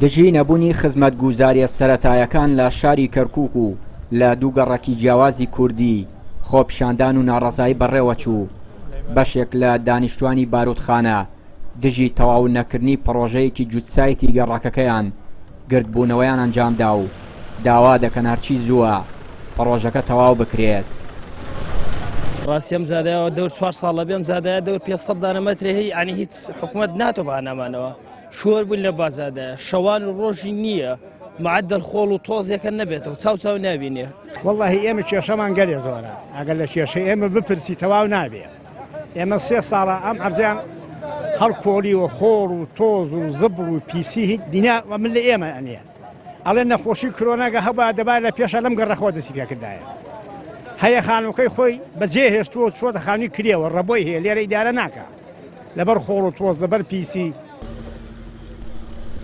دژی نەبوونی خزمەتگوزاریە سەرەتایەکان لە شاری کەرکووک و لە دوو گەڕەکی جیاوازی کوردی خۆپیشاندان و ناڕەزایی بەڕێوەچوو. بەشێک لە دانیشتوانی بارودخانە دژی تەواو نەکردنی پڕۆژەیەکی جوتسایتی گەڕەکەکەیان گردبوونەوەیان ئەنجامدا و داوا دەکەن هەرچی زووە پڕۆژەکە تەواو بکرێت. ڕاستی ئەم زادایەوە دەور 4 ساڵە بێم زادایە دەور 500 دانەمەترێ هەی ینی هیچ حکوومەت ناتۆ بەهانەمانەوە شۆر بوون لە بازادایە شەوان و ڕۆژی نییە معدل خۆڵ و تۆزێکە نەبێتەوە چاو نابینێ. وەڵڵاهی ئێمە کێشەمان گەلێ زۆرە ئەگەر لە کێشەی ئێمە بپرسی تەواو نابێ. ئێمە 3 ساڵە ئەم ئەرزیان هەڵکۆڵیوە خۆڕ و تۆز و زبر و پیسی دینا من لە ئێمە ئەنێ ئەڵێ نەخۆشی کرۆناگە هەبا دەبا لە پێشە لەم گەڕەخۆ دەستی پێکردایە هەیە خانووکەی خۆی بەجێ هێشتووە چۆتە خانی کریەوە ڕەبۆی هەیە لێرە ئیدارە ناکە لەبەر خۆڕ و تۆز لەبەر پیسی.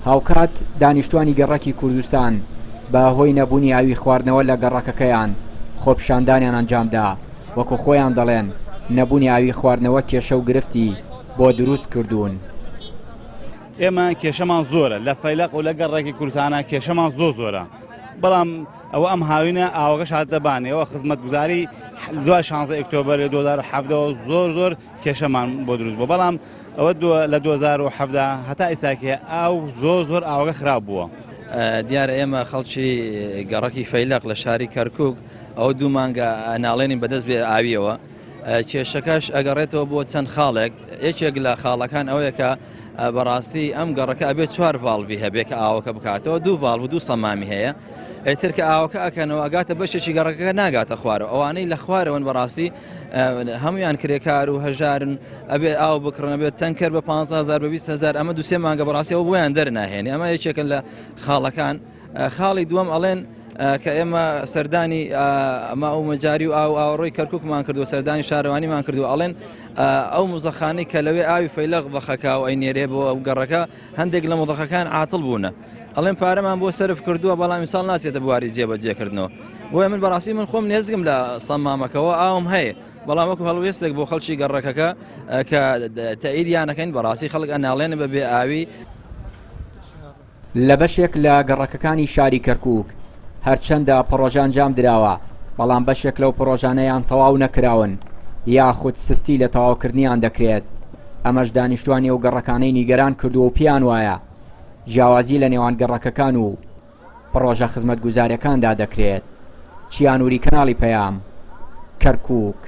هاوکات دانیشتوانی گەڕەکی کوردستان بە هۆی نەبوونی ئاوی خواردنەوە لە گەڕەکەکەیان خۆپیشاندانیان ئەنجامدا وەکو خۆیان دەڵێن نەبوونی ئاوی خواردنەوە کێشە و گرفتی بۆ دروست کردوون. ئێمە کێشەمان زۆرە لە فەیلق و لە گەڕێکی کوردستانە کێشەمان زۆرە بەڵام ئەوە ئەم هاوینە ئاوەکەش هاتدەبانێەوە خزمەتگوزاری 16 ئۆکتۆبەر 2017 زۆر کێشەمان بۆ دروست بوو بەڵام ئەوە لە 2017 هەتا ئێستاکە ئاو زۆر ئاوەکە خراپ بووە. دیارە ئێمە خەڵکی گەڕەکی فەیلق لە شاری کەرکووک ئەو دوو مانگە ناڵێنی بەدەست بێ ئاویەوە کێشەکەش ئەگەڕێتەوە بۆ چەند خاڵێک یەکێک لە خاڵەکان ئەوەیە کە بەڕاستی ئەم گەڕەکە ئەبێت 4 ڤاڵڤی هەبێت کە ئاوەکە بکاتەوە 2 ڤاڵڤ و 2 سەمامی هەیە ئەیتر کە ئاوەکە ئەکەنەوە ئەگاتە بەشێکی گەڕەکەەکە ناگاتە خوارەوە ئەوانەی لە خوارەوەن بەڕاستی هەمویان کرێکار و هەژارن ئەبێ ئاو بکڕن بێت تەنکەر بە 15,000 بە 20,000 ئەمە دوسێ مانگە بەڕاستیەوە بۆیان دەرناهێنێ ئەمە یەکێکن لە خاڵەکان. خاڵی دووەم ئەڵێن کە ئێمە سەردانی ئەمە ئەو مەجاری و ئاوڕۆی کەرکووکمان کردو سەردانی شارەوانیمان کردو ئەڵێن ئەو مزەخانەی کە لەوێ ئاوی فەیلق دەخەکە و ئەینێرێ بۆ ئەو گەڕەکە هەندێک لە مزەخەکان عاتڵ بوونە ئەڵێن پارەمان بۆ سەرف کردووە بەڵام ساڵ ناچێتە بواری جێبەجێکردنەوە بۆیە من بەڕاستی من خۆم نێزگم لە سەمامەکەەوە ئاوم هەیە بەڵام وەکو هەڵوێستێک بۆ خەڵکی گەڕەکەکە کە تەئیدیانەکەین بەڕاستی خەڵک ئەناڵێنە بەبێ ئاوی. لە بەشێک لە گەڕەکەکانی شاری کەرکووک هەرچەندە پڕۆژە ئەنجام دراوە بەڵام بەشێک لەو پڕۆژانەیان تەواو نەکراون یاخود سستی لە تەواوکردنیان دەکرێت. ئەمەش دانیشتوانی ئەو گەڕەکانەی نیگەران کردو و پیان وایە جیاوازی لە نێوان گەڕەکەکان و پڕۆژە خزمەتگوزاریەکاندا دەکرێت. چیانوری کەناڵی پەیام کەرکووک.